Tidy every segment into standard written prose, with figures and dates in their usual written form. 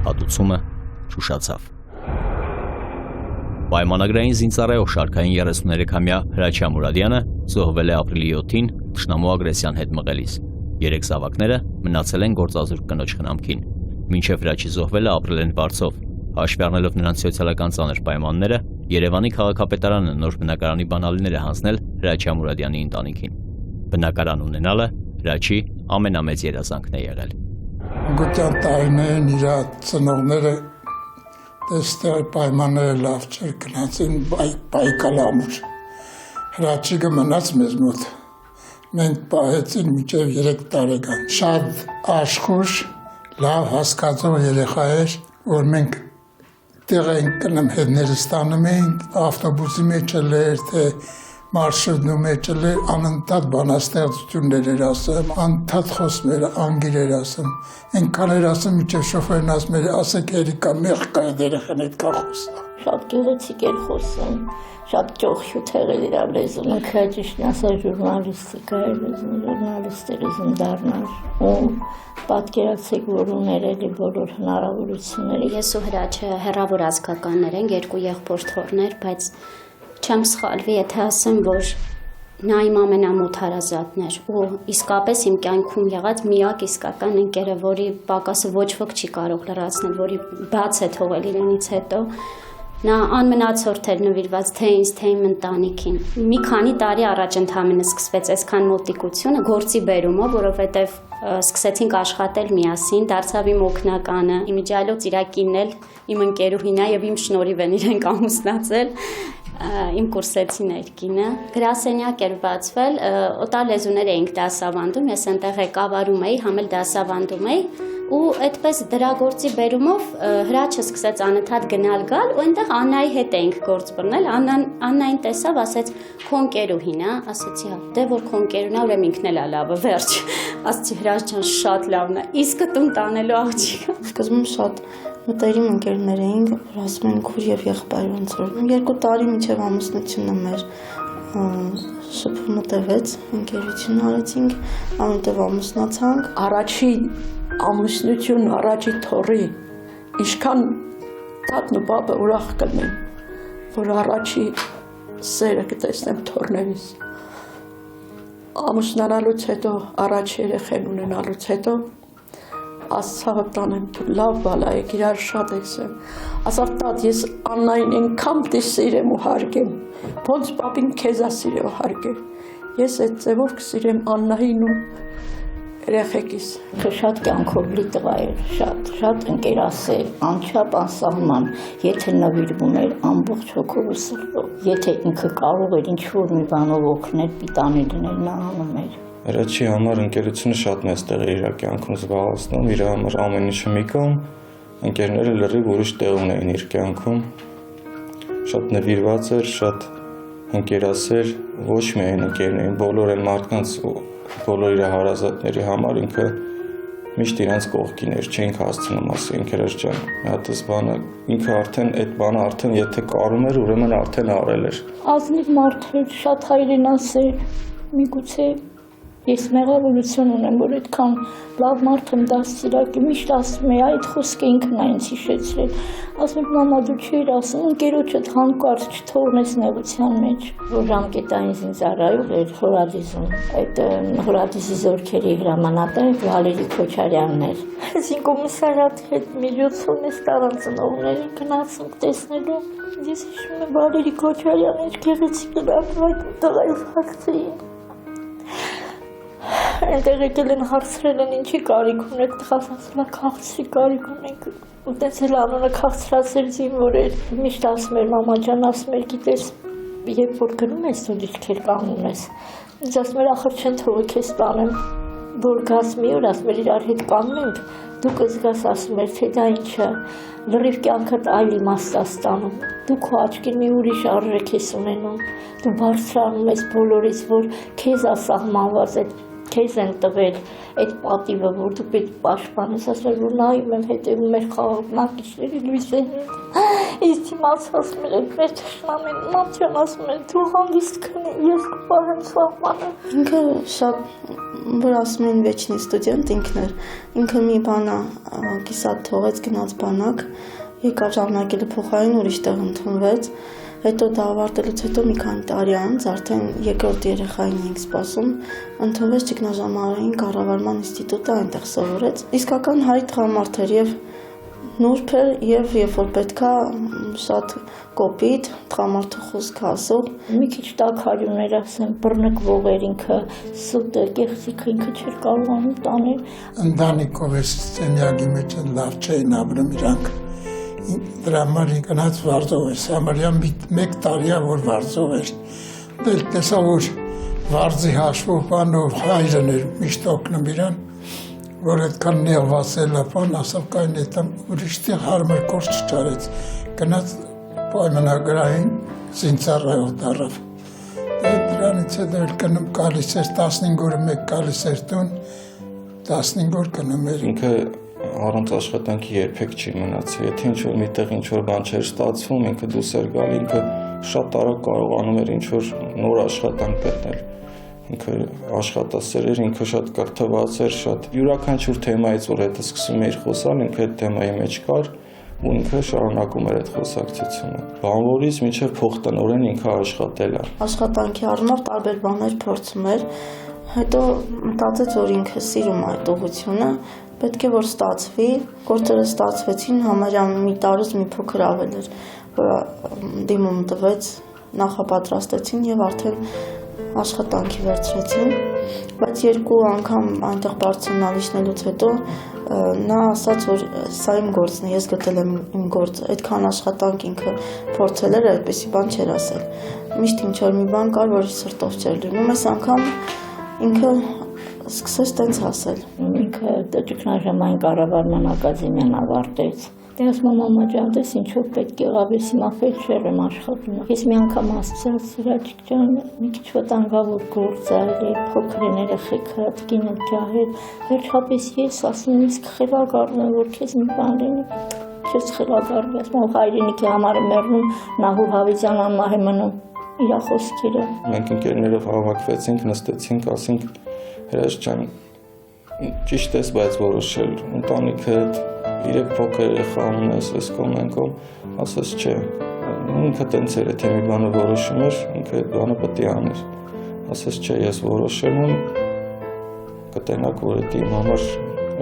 Հատուցումը Շուշացավ։ Պայմանագրային զինծառայող շարքային 33-ամյա Հրաչյա Մուրադյանը զոհվել է ապրիլի 7-ին թշնամու ագրեսիան հետ մղելիս։ 3 զավակները մնացել են գործազուրկ կնոջ խնամքին։ Մինչև Հրաչի զոհվելը ապրել են Վարձով։ Հաշվի առնելով նրանց սոցիալական ծանր պայմանները, Երևանի քաղաքապետարանը նոր բնակարանի բանալիներ է հանձնել Հրաչյա Մուրադյանի ընտանիքին։ Բնակարան ունենալը Հրաչի ամենամեծ երազանքն է եղել։ Գտյան տարիներին իր ծնողները դեստեղ պայմանները լավ չէր գնացին բայկալ ամուր։ Հրաչիկը մնաց մեզ մոտ։ Մենք պահեցին մինչև 3 տարեկան։ Շատ աշխույժ, լավ հասկացող երեխա էր, որ մենք տեղ ենք կնում հետներս տանում էինք, ավտոբուսի մեջ էր, թե մարշրուտի մեջ էր, անընդհատ բանաստեղծություններ էր ասում, անընդհատ խոսում էր, անգիր էր ասում։ Այնքան էր ասում, մինչև շոֆերն ասում էր, ասեք երիկա մեղք կա երեխան հետ կա խոսա։ Շատ գեղեցիկ էր խոսում, շատ ճոխյութեր էր իր լեզուն, ինքը ճիշտն ասած ժուրնալիստիկա էր լեզուն, ժուրնալիստերի զնդարներ, ու պատկերացեք, որ ուներ էլի բոլոր հնարավորությունները։ Ես ու Հրաչը հեռավոր ազգականներ ենք, 2 եղբոր թոռներ, բայց չեմ սխալվի, եթե ասեմ, որ նա իմ ամենամոտ հարազատն էր ու իսկապես իմ կյանքում եղած միակ իսկական ընկերը, որի պակասը ոչ ոք չի կարող լրացնել, որի բաց է թողել իրենից հետո, նա անմնացորդ էր նվիրված թե ինձ, թե իմ ընտանիքին։ Մի քանի տարի առաջ ընդհանրապես սկսվեց այսքան մոտիկությունը գործի բերումով, որովհետև սկսեցինք աշխատել միասին, դարձավ իմ օգնականը, իմիջիայլոց իր կինն էլ իմ ընկերուհին է եւ իմ շնորհիվ են իրենք ամուսնացել։ Իմ կուրսեցի ներկինը, գրասենյակ էր բացվել, օտար լեզուներ էինք դասավանդում, ես այնտեղ ղեկավարում էի, համ էլ դասավանդում էի, ու այդպես դրա գործի բերումով Հրաչը սկսեց անընդհատ գնալ գալ, ու այնտեղ Աննայի հետ էինք գործ բռնել, Աննային տեսավ, ասեց քո ընկերուհին է, ասեցի հա, դե որ քո ընկերուն է, ուրեմն ինքն էլ է լավը, վերջ, ասեցի Հրաչ ջան, շատ լավն է, իսկ տուն տանելու աղջիկը։ Սկզբում շատ մտերիմ ընկերներ էինք, որ ասում են քուր եւ եղբայր ոնց որ 2 տարի մինչեւ ամուսնությունը մեր շփումը տևեց, ընկերություն արեցինք, այնտեղ ամուսնացանք։ Առաջի ամուսնություն, առաջի թորի ինչքան տատն ու բաբը ուրախ կլինեն, որ առաջի սերը կտեսնեմ թորներիս։ Ամուսնանալուց հետո, առաջ երեխեն ունենալուց հետո ասացավ տանեմ, դու լավ բալա եք, իրար շատ եք սեմ։ Ասավ տատ, ես Աննային ենքամ տիս սիրեմ ու հարգեմ, ոնց պապին քեզա սիրե ու հարգեմ։ Ես այդ ձևով կսիրեմ Աննային ու երեխեքիս։ Շատ կյանքով լի տղա էր, շատ ընկերասեր, անչափ անսահման, եթե նվիրվում էր ամբողջ հոգով ու սրտով, եթե ինքը կարող էր ինչ-որ մի բանով օգնել, պիտանի լինել, նա անում էր։ Հրաչի համար ընկերությունը շատ մեծ տեղ է իր կյանքում զբաղեցնում, իր համար ամեն ինչը մի կողմ, ընկերները լրիվ ուրիշ տեղ ունեին իր կյանքում, շատ նվիրված էր, շատ ընկերասեր, ոչ միայն ընկերներին, բոլոր այն մարդկանց, բոլոր իր հարազատների համար ինքը միշտ իրանց կողքին էր, չէինք հասցնում ասենք Հրաչ ջան, մի հատ բանը, ինքը արդեն այդ բանը արդեն եթե կարում էր, ուրեմն արդեն արել էր։ Ազնիվ մարդ էր, շատ հայրենասեր, միգուցե ես մեղավորություն ունեմ, որ այդքան լավ մարդ եմ դաստիարակի, միշտ ասում է, այդ խոսքը ինքն է ինձ հիշեցրել, ասում եմ, մամա դու չէիր ասում, ընկերոջդ հանկարծ չթողնես նեղության մեջ, որ ժամկետային զինծառայող էր Հորադիզում, այդ Հորադիզի զորքերի հրամանատար Վալերի Քոչարյանն էր։ Զինկոմիսարիատի հետ միջոցով ես տարան ծնողներին գնացինք տեսնելու, ես հիշում եմ Վալերի Քոչարյանը իր գեղեցիկ լավ տղայով հագցեին։ Այնտեղ եկել են հարցրել են ինչի կարիք ունեք, տղաս ասել է քաղցրի կարիք ունենք, ու տենց էլ անունը քաղցրացել զինվոր էր, միշտ ասում էր մամա ջան, ասում էր գիտես, երբ որ գնում ես ու դիրքեր կանգնում ես, ինձ ասում էր ախր չեն թողի քեզ տանեմ, որ գաս մի օր ասում էր իրար հետ կանգնում ենք, դու կզգաս ասում էր թե դա ինչ է, լրիվ կյանքդ այլ իմաստ է ստանում, դու քո աչքին մի ուրիշ արժեք ես ունենում, դու բարձրանում ես բոլորից, որ քեզ է սահմանված այդ քեզ են տվել այդ պատիվը, որ դու պետք է պաշտպանես, ասել որ նայում եմ հետևում մեր խաղաղնակիցների լույսերին, իսկ իմաց ասում էր մեր թշնամին, մանչան ասում էր դու հանգիստ քնի, ես կպահեմ սահմանը։ Ինքը շատ, որ ասում են վեճնի ստուդենտ ինքն էր, ինքը մի բանա կիսատ թողեց, գնաց բանակ, եկավ ժամանակելը փոխարին ուրիշ տեղ ընդունվեց, հետո դա ավարտելուց հետո մի քանի տարի անց արդեն երկրորդ երեխային էինք սպասում, ընդունվեց ճգնաժամային կառավարման ինստիտուտը, այնտեղ սովորեց։ Իսկական հայ տղամարդ էր եւ նուրբ էր եւ երբ որ պետքա շատ կոպիտ, տղամարդու խոսքը ասող։ Մի քիչ տաքարյուն էր, ասեմ, բռնկվող էր ինքը, սուտ էր, կեղծիքը ինքը չէր կարողանում տանել։ Ընտանիքով էս սենյակի մեջ լավ չէին ապրում իրանք։ Դրա համար ինքնած վարձով էր, համարյա մեկ տարիա որ վարձով էր, դել տեսա որ վարձի հաշվով բանով հայրն էր միշտ օգնում իրան, որ այդքան նեղված էլապան, ասավ կայն էտամ ուրիշտեղ հարմար կորչ չարեց, գնաց պայմանագրային զինծառայող դառավ, դրանից հետո էլ կնում գալիս էր 15 օրը մեկ գալիս էր տուն, 15 օր կնում էր։ Ինքը առանց աշխատանքի երբեք չի մնացել, եթե ինչ-որ միտեղ ինչ-որ բան չէր ստացվում, ինքը դուրս էր գալի, ինքը շատ արագ կարողանում էր ինչ-որ նոր աշխատանք գտնել, ինքը աշխատասեր էր, ինքը շատ կրթված էր, շատ յուրաքանչյուր թեմայից, որ հետը սկսում էր խոսալ, ինքը այդ թեմայի մեջ կար ու ինքը շարունակում էր այդ խոսակցությունը։ Բանվորից մինչև փոխտնօրեն ինքը աշխատել է։ Աշխատանքի առումով տարբեր բաներ փորձում էր, հետո մտածեց, որ ինքը սիրում է այդ ուղղությունը, պետք է որ ստացվի, գործերը ստացվեցին, համարյա մի տարուց մի փոքր ավել էր, որ դիմում տվեց, նախապատրաստեցին եւ արդեն աշխատանքի վերցրեցին, բայց երկու անգամ այնտեղ բարձրանալիչնելուց հետո նա ասաց, որ սա իմ գործն է, ես գտել եմ իմ գործը, այդքան աշխատանք ինքը փորձել էր, այդպեսի բան չէր ասել։ Միշտ ինչ որ մի բան կար, որ սրտով չէր լինում, այս անգամ ինքը սկսեց տենց ասել։ Ինքը ճգնաժամային կառավարման ակադեմիան ավարտեց։ Դե ասում եմ մամա ջան, դες ինչով պետք եղավ, ես հիմա ֆելդշեր եմ աշխատում։ Ես մի անգամ ասացի, Սիրաչիկ ջան, մի քիչ վտանգավոր գործ է, փոքր են երեխեքը, կինը ջահել, վերջապես ես ասում եմ, իսկ խելագարվում եմ, որ քեզ մի բան լինի, քեզ խելագարվի, ասում եմ, հայրենիքի համար եմ մեռնում, Նահուր Հավիզյան անմահ է մնում, իր խոսքերը։ Մենք ընկերներով հավաքվեցինք, նստեցինք, ասենք Հրաշ ջան, ճիշտ ես, բայց որոշել, ընտանիքը 3 փոքր երեխա ունես, այս կոմենկոմ, ասես չէ, ինքը տենց էր, եթե մի բանը որոշում էր, ինքը այդ բանը պետք է աներ, ասես չէ, ես որոշել եմ, կտենակ, որ էդ իմ համար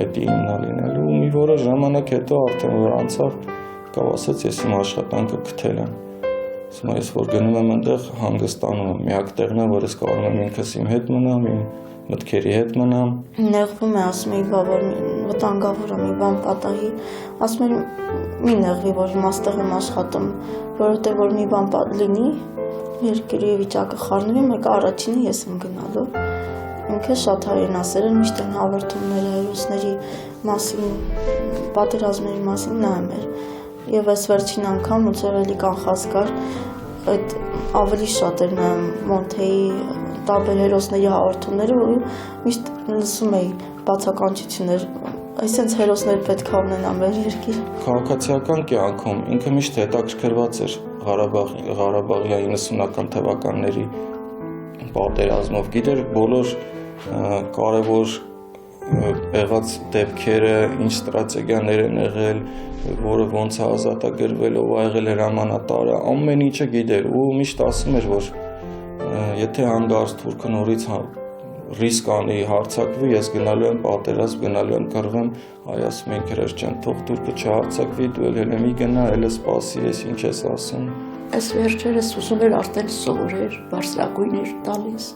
էդ իմն է լինելու, մի որոշ ժամանակ հետո արդեն որ անցավ, կավ ասեց, ես իմ աշխատանքը գտել եմ, ասում ես, որ գնում եմ այնտեղ հանգստանում եմ, միակ տեղն է, որ ես կարող եմ ինքս իմ հետ մնամ, իմ մտքերի հետ մնամ։ Նեղվում է, ասում է, որ վտանգավոր է, մի բան պատահի, ասում է, մի նեղվի, որ իմ աստեղ եմ աշխատում, որովհետև որ մի բան լինի, երկրի վիճակը խառնվի, մեկը առաջինը ես եմ գնալու։ Ինքը շատ հայրենասեր էր, միշտ են հաղորդումները հայրուսների մասին, պատերազմների մասին նայում էր։ Եվ այս վերջին անգամ ոնց որ էլի կանխած կար, այդ ավելի շատ էր նայում Մոնթեի տարբեր հերոսների հաղորդումները, որ միշտ լսում էի բացականչություններ, այսինքն հերոսներ պետք է ունենան մեր երկիր։ Քաղաքացիական կյանքում ինքը միշտ հետաքրքրված էր Ղարաբաղի 90-ական թվականների պատերազմով, գիտեր բոլոր կարևոր եղած դեպքերը, ինչ ստրատեգիաներ են եղել, որը ոնց է ազատագրվել, ով ա եղել հրամանատարը, ամեն ինչը գիտեր ու միշտ ասում էր, որ եթե հանգարց թուրքը նորից ռիսկ անի հարձակվի, ես գնալու եմ պատերազմ, գնալու եմ կռվեմ, այ ասում են Հրաշ ջան, թող թուրքը չհարձակվի, դու էլ հենց մի գնա, էլ սպասի, ես ինչ ես ասում։ Այս վերջերս ուզում էր արդեն սովորեր, բարձրագույն էր տալիս։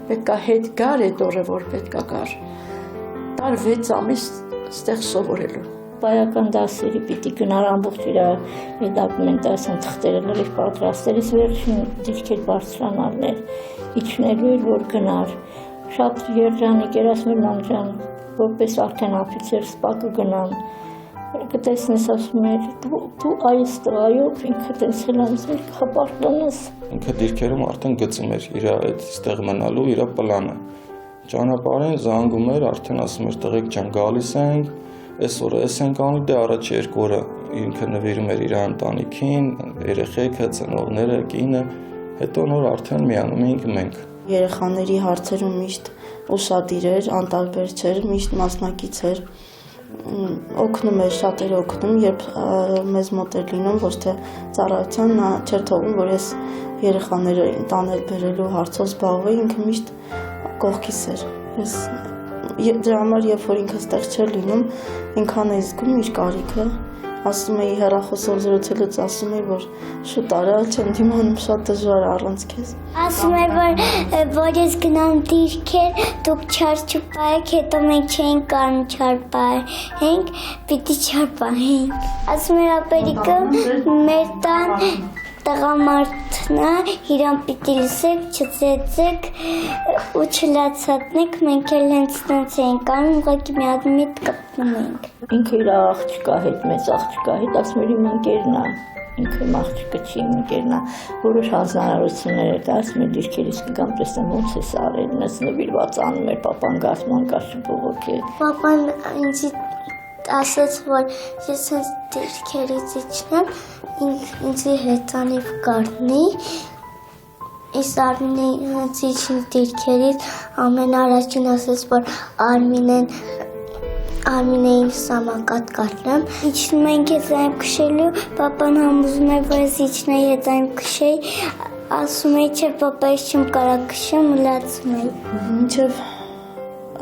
Պետք է հետ գար այդ օրը, որ պետք է գար։ Տար 6 ամիս ստեղ սովորելու։ Բայական դասերի պիտի գնար ամբողջ իր դոկումենտացիան թղթերը լրիվ պատրաստել, ես վերջին դիրքեր բարձրանալն էր, իջնելու էր, որ գնար։ Շատ երջանիկ էր, ասում էր մամ ջան, որպես արդեն օֆիցեր սպա կգնամ։ Կտեսնես, ասում էր, դու այս տղայով ինքը տենց հելանց էր, կհապարտանես։ Ինքը դիրքերում արդեն գծում էր իր այդ ստեղ մնալու իր պլանը։ ճանապարհին զանգում էր, արդեն ասում էր տղեկ ջան գալիս ենք, այսօր էս ենք անում, դե առաջ 2 օրը ինքը նվիրում էր իր ընտանիքին, երեխեքը, ծնողները, կինը, հետո նոր արդեն միանում էինք մենք։ Երեխաների հարցերում միշտ ուշադիր էր, անտարբեր չէր, միշտ մասնակից էր, օգնում էր, շատ էր օգնում, երբ մեզ մոտ էր լինում, ոչ թե ծառայության, նա չէր թողում, որ ես երեխաները տանել բերելու հարցով զբաղվեի, ինքը միշտ կողքիս էր։ Ես դրա համար, երբ որ ինքը ստեղ չէր լինում, ինքան էի զգում իր կարիքը, ասում էի հեռախոսով զրուցելուց, ասում էի, որ շուտ արա, չեմ դիմանում, շատ դժվար առանց քեզ։ Ասում է, որ ես գնամ դիրքեր, դուք չար չպայեք, հետո մենք չէինք կարում չար պահենք, պիտի չար պահենք։ Ասում էր ապերիկը մեր տան տղամարդն է, իրան պիտի լսեք, չծեծեք ու չլացատնեք, մենք էլ հենց նենց էինք անում, ուղղակի մի հատ միտ կպնում էինք։ Ինքը իր աղջկա հետ, մեծ աղջկա հետ, ասում էր իմ ընկերն է, ինքը իմ աղջկը չի, իմ ընկերն է, որոշ հանձնարարություններ էր, ասում էր դիրքերից կգամ, տեսնեմ ոնց ես արել, նենց նվիրված անում էր, պապան գաս մանկաշ չբողոքել։ Պապան ինձ ասաց, որ ես հենց դիրքերից իջնեմ, ինձի հեծանիվ կարնի, իսկ Արմինեն հենց իջնի դիրքերից, ամեն առաջին ասաց, որ Արմինեին սամակատ կարնեմ, իջնում ենք եզայմ կշելու, պապան համոզում է, որ ես իջնեի եզայմ կշեի, ասում է, չէ, պապա ես չեմ կարա կշեմ ու լացում է։ Մինչև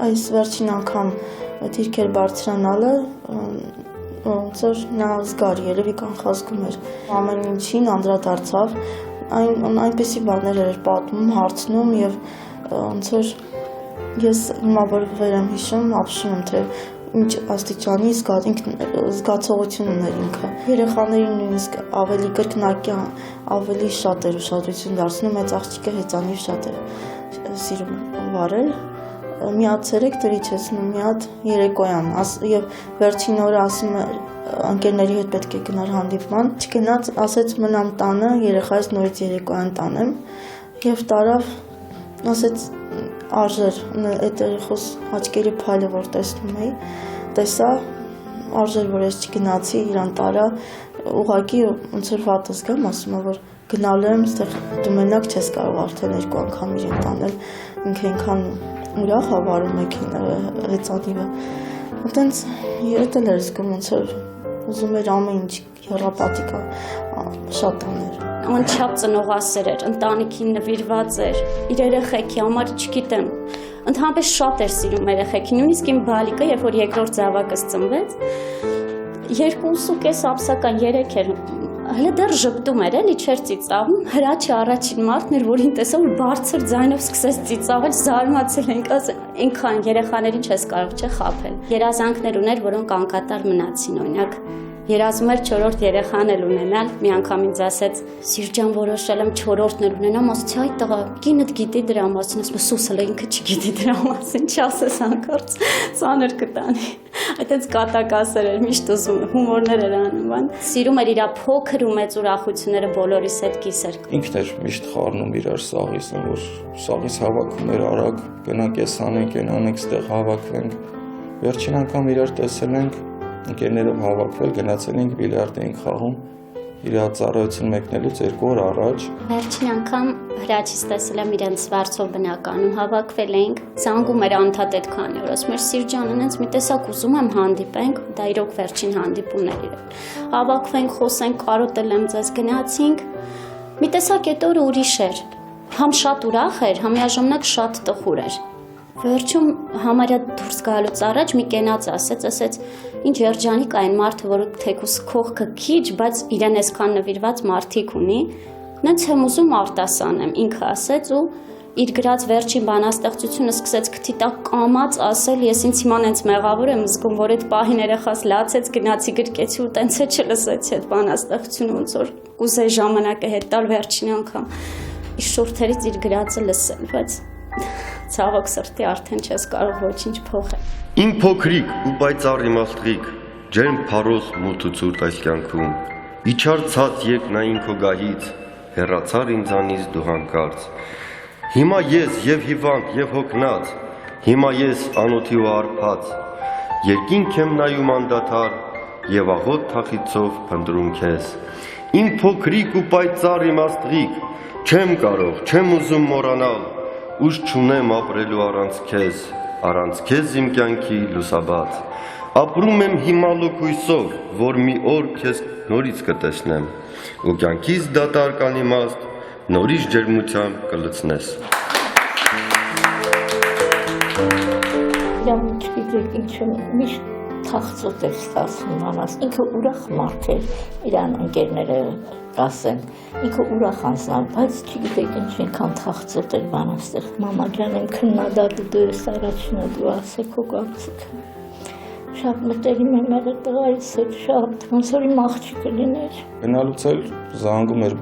այս վերջին անգամ դիրքեր բարձրանալը, ոնց որ նա զգար, երևի կանխազգում էր, ամեն ինչին անդրադարձավ, այնպեսի բաներ էր պատմում, հարցնում և ոնց որ ես հիմա որ վեր եմ հիշում, ապշում եմ, թե ինչ աստիճանի զգացողություն ուներ ինքը։ Երեխաներին նույնիսկ ավելի կրկնակի, ավելի շատ էր ուշադրություն դարձնում, մեծ աղջիկը հեծանիվ շատ էր սիրում վարել։ Մի հատ ցերեկ տրիչ ես ու մի հատ երեկոյան եւ վերջին օրը ասում է ընկերների հետ պետք է գնար հանդիպման, չգնաց, ասեց մնամ տանը, երեխայից նորից երեկոյան տանեմ եւ տարավ, ասեց արժեր, այդ երեխոս աչքերի փայլը որ տեսնում էի, տեսա արժեր որ ես չգնացի, իրան տարա, ուղղակի ոնց որ վատ զգամ, ասում է որ գնալու եմ, այստեղ դու մենակ չես կարող արդեն 2 անգամ իրեն տանել, ինքը ինքան ուրախ հավարում եք հեծանիվը, այդենց երդ էլ էր զգում, ոնց որ ուզում էր ամեն ինչ եռապատիկա շատ աներ։ Անչափ ծնողասեր էր, ընտանիքին նվիրված էր, իր երեխեքի համար չգիտեմ, ընդհանրապես շատ էր սիրում երեխեքին, նույնիսկ իմ բալիկը, երբ որ երկրորդ զավակս ծնվեց, 2.5 ամսական 3 էր, հələ դեռ ժպտում էր, էլի չէր ծիծաղում, Հրաչը առաջին մարդն էր, որին տեսա, որ բարձր ձայնով սկսեց ծիծաղել, զարմացել ենք, այնքան երեխաներին չես կարող չէ խաբել։ Երազանքներ ուներ, որոնք անկատար մնացին, օրինակ երազում էր 4-րդ երեխան էլ ունենալ, մի անգամ ինձ ասեց, Սիրջան որոշել եմ 4-րդն էլ ունենամ, ասեցի այ տղա, կինդ գիտի դրա մասին, ասում սուսել է ինքը չգիտի դրա մասին, չասես հանկարծ, ծանր կտանի։ Այդպես կատակասեր էր, միշտ ուզում հումորներ էր անում, սիրում էր իր փոքր ու մեծ ուրախությունները բոլորիս հետ կիսեր։ Ինքն էր միշտ խառնում իրար սաղիս, որ սաղիս հավաքում էր արագ, գնանք էս անենք, այն անենք, ստեղ հավաքվենք։ Վերջին անգամ իրար տեսել ենք, ընկերներով հավաքվել, գնացել ենք բիլիարդ էինք խաղում, իր ծառայություն մեկնելուց 2 օր առաջ։ Վերջին անգամ Հրաչից տեսել եմ իրենց Վարձով բնականում, հավաքվել էինք, զանգում էր անդադ այդքան էր, ասում էր Սիրջան, ինձ մի տեսակ ուզում եմ հանդիպենք, դա իրոք վերջին հանդիպումներ էր։ Հավաքվենք, խոսենք, կարոտել եմ ձեզ, գնացինք, մի տեսակ այդ օրը ուրիշ էր, համ շատ ուրախ էր, համ միաժամանակ շատ տխուր էր։ Վերջում համարյա դուրս գալուց առաջ մի կենաց ասեց, ինչ երջանիկ այն մարդը, որ թեկուս քողքը քիչ, բայց իրեն այսքան նվիրված մարդիկ ունի, նենց եմ ուզում արտասանեմ, ինքը ասեց ու իր գրած վերջին բանաստեղծությունը սկսեց քթի տակ կամած ասել, ես ինձ հիմա նենց մեղավոր եմ զգում, որ այդ պահին երեխաս լացեց, գնացի գրկեցի ու տենց է չլսեցի այդ բանաստեղծությունը, ոնց որ կուզեի ժամանակը հետ տալ վերջին անգամ իր շուրթերից իր գրածը լսել, բայց ցավոք սրտի արդեն չես կարող ոչինչ փոխել։ Իմ փոքրիկ ու պայծառ իմաստղիկ, ջերմ փարոս մութ ու ցուրտ այս կյանքում, իջար ցած երկնային քո գահից, հեռացար ինձանից դու հանկարծ։ Հիմա ես եւ հիվանդ եւ հոգնած, Հիմա ես անոթի ու արփած, երկինք եմ նայում անդադար եւ աղոտ թախիցով փնտրում քեզ։ Իմ փոքրիկ ու պայծառ իմաստղիկ, չեմ կարող, չեմ ուզում մոռանալ, ուժ չունեմ ապրելու առանց քեզ իմ կյանքի լուսաբաց։ Ապրում եմ հիմա լոքույսով, որ մի օր քեզ նորից կտեսնեմ, ու կյանքից դատարկ անիմաստ նորից ջերմությամբ կլցնես։ Իրան չգիտեք ինչու միշտ թախծոտ էր ստացվում անաս, ինքը ուրախ մարդ էր, իրան ընկերները ասեն, ինքը ուրախ անձնավ, բայց չգիտեք ինչ ինքան թախծոտ էր բանաստեղ, մամա ջան եմ քննադատու դու ես առաջինը դու ասեք ու կարծիքը, շատ մտերիմ եմ եղել տղայիս հետ, շատ ոնց որ իմ աղջիկը լիներ։ Գնալուց էլ զանգում էր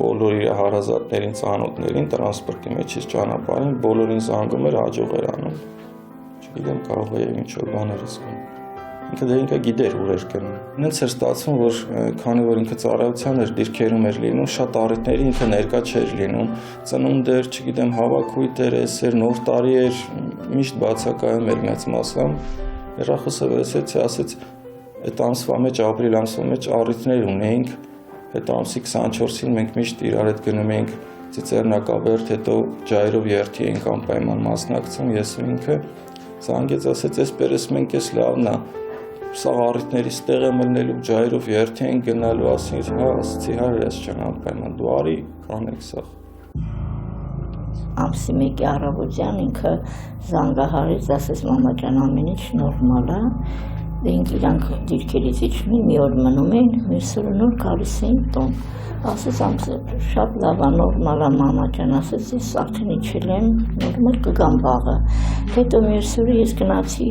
բոլոր իր հարազատներին, ծանոթներին, տրանսպորտի մեջից ճանապարհին, բոլորին զանգում էր, հաջող էր անում։ Չգիտեմ, կարող է ինչ որ բաներ ասել։ Ինքը դե ինքը գիտեր ուր էր գնում։ Ինձ էր ստացվում, որ քանի որ ինքը ծառայության էր դիրքերում էր լինում, շատ առիթների ինքը ներկա չէր լինում։ Ծնունդ էր, չգիտեմ, հավաքույթ էր, էս էր, նոր տարի էր, միշտ բացակայում էր մեծ մասամբ։ Հեռախոսը վերցրեց, ասեց, այդ ամսվա մեջ, ապրիլ ամսվա մեջ առիթներ ունեինք, հետո ամսի 24-ին մենք միշտ իրար հետ գնում էինք Ծիծեռնակաբերդ, հետո ջայրով երթի էինք անպայման մասնակցում, ես ու ինքը։ Զանգեց, ասեց, «Էսպես մենք էս լավն է, սա առիթների ստեղ եմ ելնելու, ջայրով երթի ենք գնալու», ասացի, հա, ես չեմ անպայման, դու արի, կանենք սա։ Ամսի մեկի առավոտյան ինքը զանգահարեց, ասեց, մամա ջան, ամեն ինչ նորմալ է, դե ինք իրանք դիրքերից իջնում մի օր մնում էին, մյուս օրը նոր գալիս էին տուն։ Ասեց, շատ լավ է, նորմալ է մամա ջան, ասեց, ես արդեն իջել եմ, նորմալ կգամ վաղը։ Հետո մյուս օրը ես գնացի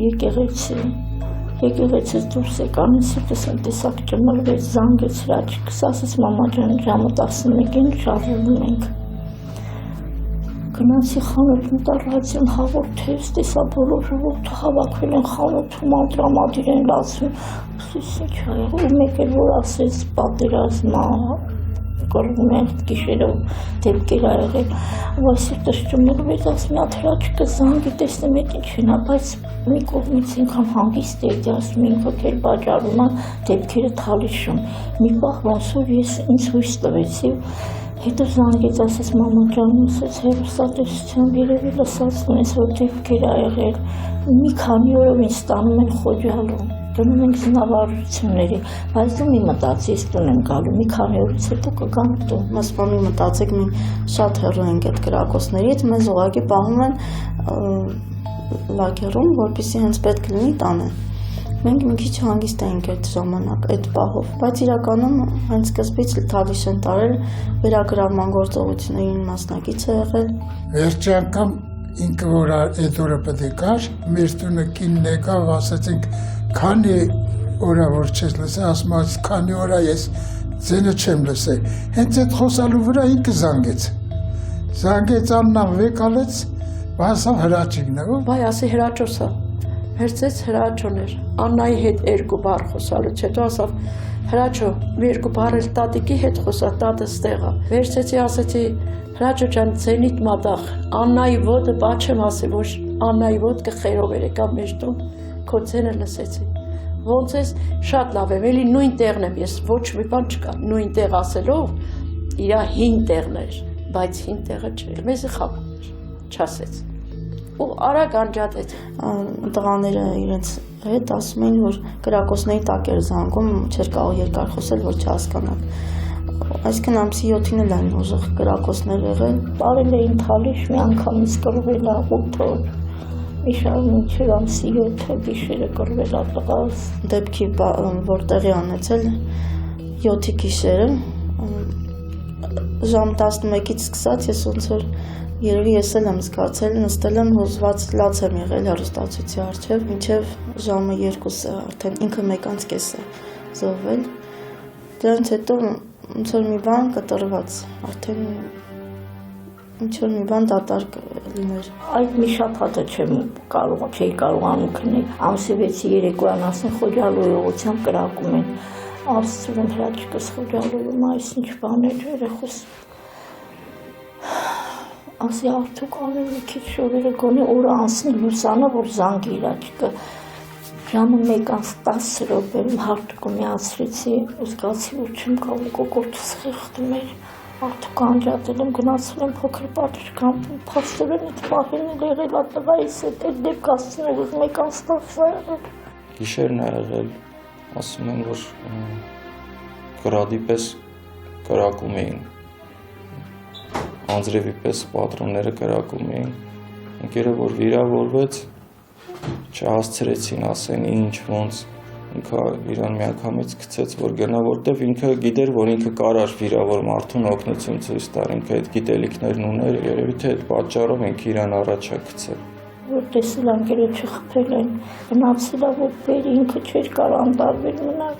եկեղեցից դուրս եկան, սիրտս եմ տեսակ ճմրվեց, զանգեց հրաչիկս, ասեց, մամա ջան, ժամը 11-ին շարժվում ենք։ Գնացի խանութում տառացիում հաղորդեց, տեսա բոլոր ժողովուրդը հավաքվել են խանութում, անդրամադիր են լացում, ասես ինչ ա եղել, ու մեկ էլ որ ասեց պատերազմա, կռվում են գիշերով դեպքեր ա եղել, ու սիրտս ճմրվեց, ասում մի հատ հրաչիկը զանգի, տեսնեմ էդ ինչն ա, բայց մի կողմից ինքան հանգիստ էր, ասում ինքը քեր բաժարում ա, դեպքերը թալիշում, մի պահ ոնց որ ես ինձ հույս տվեցի, հետո զանգեց, ասեց, մամա ջան, ասեց, հեռուստատեսությամբ երևի լսածն ես, որ դեպքեր ա եղել, մի քանի օրով ինձ ստանում են Խոջալու, գնում ենք զինավարությունների, բայց դու մի մտածի, ես տուն եմ գալու, մի քանի օրից հետո կգամ տուն։ Մասպա մի մտածեք, մի շատ հեռու ենք այդ կրակոցներից, մեզ ուղղակի պահում են լագերում, որպեսզի հենց պետք լինի տանեն։ Մենք մի քիչ հանգիստ էինք այդ ժամանակ, այդ պահով, բայց իրականում հենց սկզբից թալիշ են տարել, վերագրավման գործողություններին մասնակից է եղել։ Վերջի անգամ ինքը որ այդ օրը պետք է գար, մեր տունը կինն եկավ, ասեցինք, քանի օր որ չես լսել, ասում ես, քանի օր ես ձենը չեմ լսել։ Հենց այդ խոսալու վրա ինքը զանգեց Աննան վեկալեց, հասավ հրաչիկն է։ Բայ ասի հրաչոսա։ Հերցեց հրաչոն էր, Աննայի հետ երկու բառ խոսալուց հետո ասավ, հրաչո, երկու բառ էլ տատիկի հետ խոսա, տատը ստեղ ա։ Վերցեցի, ասեցի, հրաչո ջան, ձենիդ մատաղ, Աննայի ոտը բա չեմ ասի, որ Աննայի ոտքը խերով էր եկավ մեր տուն, քո ձենը լսեցի։ Ոնց ես, շատ լավ եմ, էլի նույն տեղն եմ, ես ոչ մի բան չկա, նույն տեղ ասելով, իրա հին տեղն էր, բայց հին տեղը չէր, մեզի խափում էր, չասեց։ Ու արագ անջատեց։ Տղաները իրենց հետ ասում էին, որ կրակոցների տակ էր զանգում, չէր կարող երկար խոսել, որ չհասկանան։ Այսինքն ամսի 7-ին էլ այն ուժեղ կրակոցներ եղել։ Տարել էին թալիշ, մի անգամից կռվել ա 8 օր։ Միշտ մինչև ամսի 7-ը գիշերը կռվել ա տղաս։ Դեպքի որ տեղի անեցել 7-ի գիշերը ժամ 11-ից սկսած ես ոնց որ երևի ես էլ եմ զգացել, նստել եմ հուզված լաց եմ եղել հեռուստացույցի առջև, մինչև ժամը 2-ը արդեն ինքը 1:30 է զոհվել։ Դրանից հետո ոնց որ մի բան կտրված, արդեն ինչ որ մի բան դատարկ լիներ։ Այդ մի շաբաթը չէի կարողանում քնել։ Ամսի 6-ի երեկոյան ասեն Խոջալույի ուղղությամբ կրակում են։ Աստծո հրաչիկս Խոջալույում, այս ինչ բան էր երեխուս։ ասի արդյոք անեն մի քիչ շորերը գոնե օրը անցնի լուսանը, որ զանգի իր աչքը։ Ժամը 1:10 րոպեում հարթուկը միացրեցի, ու զգացի, որ չեմ կարող կոկորդս խեղդում էր։ Արդյոք անջատել եմ, գնացել եմ փոքր պատշգամբ, փաստորեն այդ պահին էլ եղել ա տղայիս հետ, այդ դեպք ասցին, որ 1:10 ա եղել։ Գիշերն ա եղել, ասում են, որ գրադի պես կրակում էին, անձրևի պես պատրոնները կրակում էին, ընկերը որ վիրավորվեց, չհասցրեցին ասեն ինչ, ոնց, ինքը իրան միանգամից գցեց, որ գնա, որտեվ ինքը գիտեր, որ ինքը կարար վիրավոր մարդուն օգնություն ցույց տար, ինքը այդ գիտելիքներն ուներ, երևի թե այդ պատճառով ինքը իրան առաջ է գցել։ Որ տեսել անգերոջը խփել են, գնացել ա որ բերի, ինքը չէր կարող անտարբեր մնալ,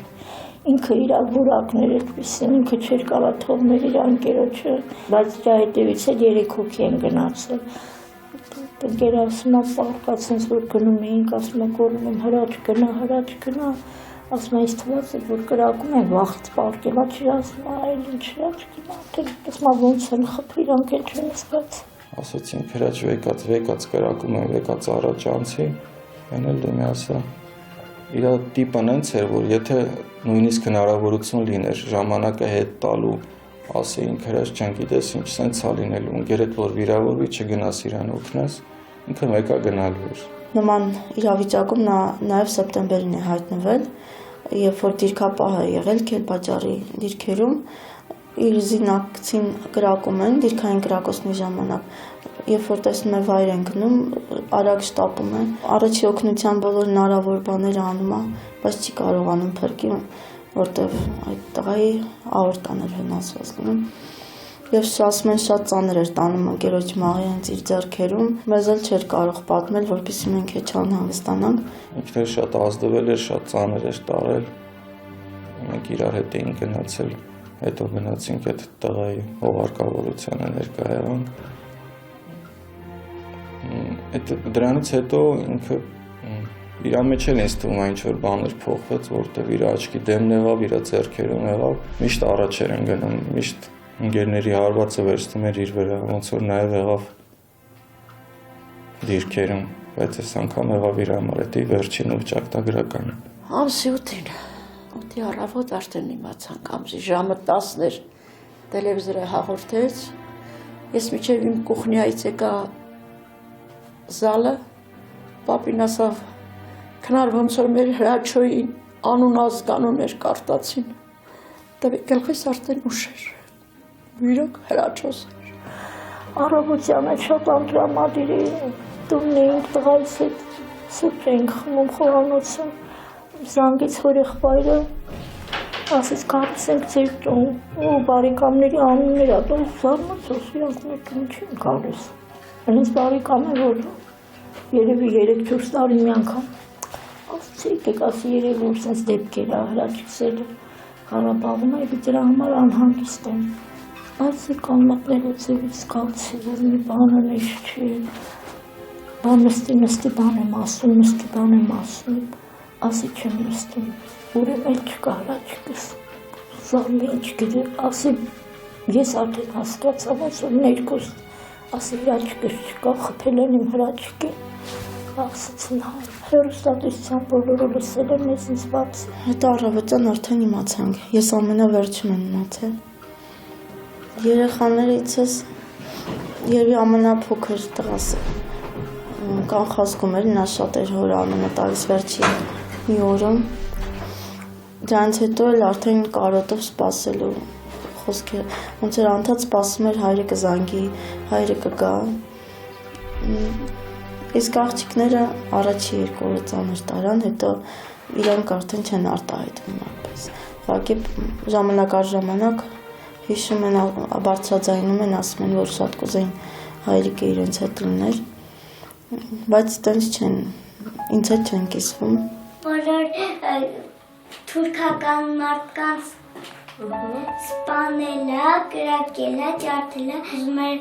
ինքը իր որակներ այդպիսին, ինքը չէր կարող թողնել իր անգերոջը, բայց դրա հետևից էլ 3 հոգի են գնացել։ Ընկերը ասում ա պարկած, հենց որ գնում էինք, ասում ա գոռում եմ հրաչ գնա, ասում ա ինձ թվաց է, որ կրակում են վաղից պարկել, չի ասում ա այլ ինչ հրաչ գնա, ասում ա ոնց են խփի, իրանք էլ չեն զգաց։ Ասացին հրաչ վեկած կրակում են, վեկած առաջ անցի, են էլ դու մի ասա։ Իր տիպն հենց էր, որ եթե նույնիսկ հնարավորություն լիներ ժամանակը հետ տալու, ասի ինք հրաչ չեն գիտես ինչ սենց ա լինելու, ընկերդ որ վիրավորվի չգնաս իրան օգնես, ինքը մեկա գնալու էր։ Նման իրավիճակում նա նաև սեպտեմբերին է հայտնվել, երբ որ դիրքապահ է եղել Քելբաջարի դիրքերում, իր զինակցին կրակում են, դիրքային կրակոցնի ժամանակ, երբ որ տեսնում է վայր են գնում, արագ շտապում է, առաջի օգնության բոլոր հնարավոր բաները անում է, բայց չի կարողանում փրկի, որտեղ այդ տղայի աորտան էր վնասված լինում։ Եվ ասում են շատ ծանր էր տանում ընկերոջ մաղի հենց իր ձեռքերում, մեզ էլ չէր կարող պատմել, որպեսզի մենք հետ չանհանգստանանք։ Ինքն էլ շատ ազդվել էր, շատ ծանր էր տարել, մենք իրար հետ էինք գնացել, հետո գնացինք այդ տղայի հողարկավորությանը ներկա եղանք։ Դրանից հետո ինքը իր մեջ էլ ինձ թվում է ինչ-որ բաներ փոխվեց, որտեղ իր աչքի դեմն եղավ, իր ձեռքերում եղավ, միշտ առաջ էր ընկնում, միշտ ընկերների հարվածը վերցնում էր իր վրա, ոնց որ նաև եղավ դիրքերում, բայց այս անգամ եղավ իր համար էդի վերջին ուղճակտագրականը։ Ամսի 8-ի առավոտ արդեն իմացանք, ամսի ժամը 10-ն էր, տելևիզորը հաղորդեց, ես մինչև իմ կուխնյայից եկա զալը, պապին ասավ, քնար ոնց որ մեր հրաչոյին անուն ազգանուն էր կարտացին, գլխիս արդեն ուշ էր, իրոք հրաչոս էր։ Առավոտյանը շատ անդրամադիր էին, տունն էինք տղայիս հետ սուրճ էինք խմում խոհանոցում, զանգեց հորեղբայրը, ասեց գալիս ենք ձեր տուն, ու բարեկամների անուններ ա, դու զարմացած, իրանք մեր տուն չեն գալիս։ Հենց բարեկամ է, որ երևի 3-4 տարի մի անգամ ասեցի, եկեք ասի երևի որ սենց դեպքեր ա հրաչքսել Ղարաբաղում է, դրա համար անհանգիստ եմ։ Բայց եկան մտնելու ձևից զգացի, որ մի բանը նիշ չի, բան նստի բան եմ ասում, ասի չեմ նստում, ուրեմ էլ չկա հրաչքս, զարմի ինչ գիտի, ասի ես արդեն հասկացա, ոնց որ ներկոս, ասի հրաչքս չկա, խփել են իմ հրաչքին, ասեցին հեռուստատեսության բոլորը լսել են ես ինձ բացի։ Հետո առավոտյան արդեն իմացանք, ես ամենավերջում եմ մնացել։ Երեխաներիցս երևի ամենափոքր տղաս կանխազգում էր, նա շատ էր հոր ամենատարիս վերջի մի օրում։ Դրանից հետո էլ արդեն կարոտով սպասելու խոսքը, ոնց էր անդադ սպասում էր հայրը կզանգի, հայրը կգա։ Իսկ աղջիկները առաջի 2 օրը ծանր տարան, հետո իրանք արդեն չեն արտահայտվում այդպես։ Ուղղակի ժամանակ առ ժամանակ հիշում են, բարձրաձայնում են, ասում են, որ շատ կուզեին հայրիկը իրենց հետ լիներ, բայց տենց չեն, ինձ հետ չեն կիսվում։ Բոլոր թուրքական մարդկանց սպանելա, կրակելա, ջարդելա, ուզում էր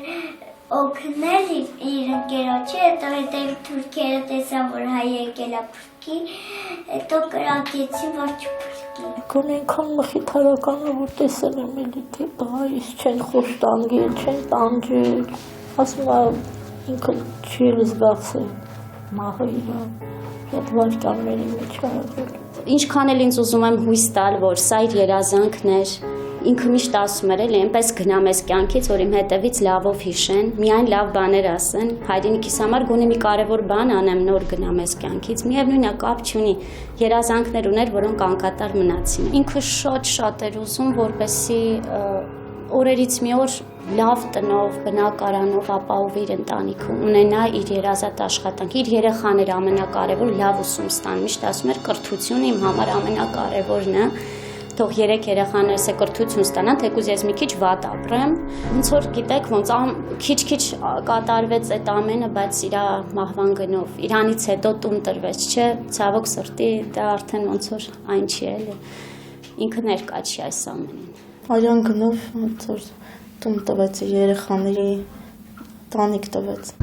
օգնել իր ընկերոջը, հետո թուրքերը տեսան, որ հայ եկել է փրկի, հետո կրակեցին, որ չփրկի։ Գոնե այնքան մխիթարական է, որ տեսել եմ էլի, թե բայս չեն խոշտանգել, չեն տանջել, ասում է ինքը չի զգացել մահը իր այդ վարկանների մեջ եղել։ Ինչքան էլ ինձ ուզում եմ հույս տալ, որ սա իր երազանքն էր, ինքը միշտ ասում էր, այնպես գնամ այս կյանքից, որ իմ հետևից լավով հիշեն, միայն լավ բաներ ասեն, հայրենիքիս համար գոնե մի կարևոր բան անեմ, նոր գնամ այս կյանքից, միևնույն է կապ չունի, երազանքներ ուներ, որոնք անկատար մնացին։ Ինքը շատ էր ուզում, որպեսզի օրերից մի օր լավ տնով, բնակարանով ապահովի իր ընտանիքը, ունենա իր երազած աշխատանք, իր երեխաները ամենակարևոր լավ ուսում ստան, միշտ ասում էր կրթությունը իմ համար ամենակարևորն է, թող 3 երեխաներս է կրթություն ստանան, թեկուզ ես մի քիչ վատ ապրեմ, ոնց որ գիտեք, ոնց քիչ կատարվեց այդ ամենը, բայց իր մահվան գնով, իրանից հետո տուն տրվեց, չէ, ցավոք սրտի դա արդեն ոնց որ այն չի էլի, ինքը ներկա չի այս ամենին։ Արյան գնով ոնց որ տուն տվեց, երեխաների տանիք տվեց։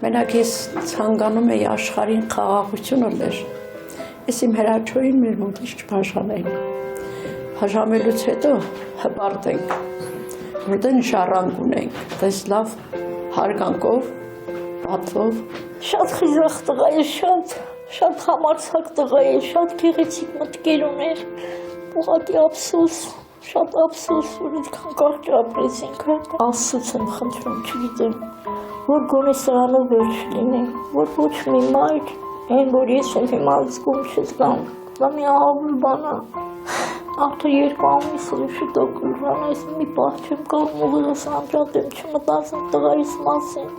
Մենակ ես ցանկանում էի աշխարհին խաղաղություն ուներ։ Ես իմ հրաչոյին մեր մոտից չբաժանեին։ Բաժանելուց հետո հպարտենք, որտեղ ժառանգ ունենք, դες լավ հարգանքով, պատվով։ Շատ խիզախ տղա է, շատ համարձակ տղա է, շատ գեղեցիկ մտքեր ուներ։ Ուղղակի ափսոս, շատ ափսոս, որ այդքան կարճ ապրեցինք։ Աստծուց եմ խնդրում, չգիտեմ, որ գոնե սրանով վերջ լինի, որ ոչ մի մայր, այն որ ես եմ հիմա զգում չզգամ, դա մի ահավոր բան է։ Արդեն 2 ամիս է շուտով կլինի, ես մի պահ չեմ կարող ուղղս անջատեմ, չմտածեմ տղայիս մասին։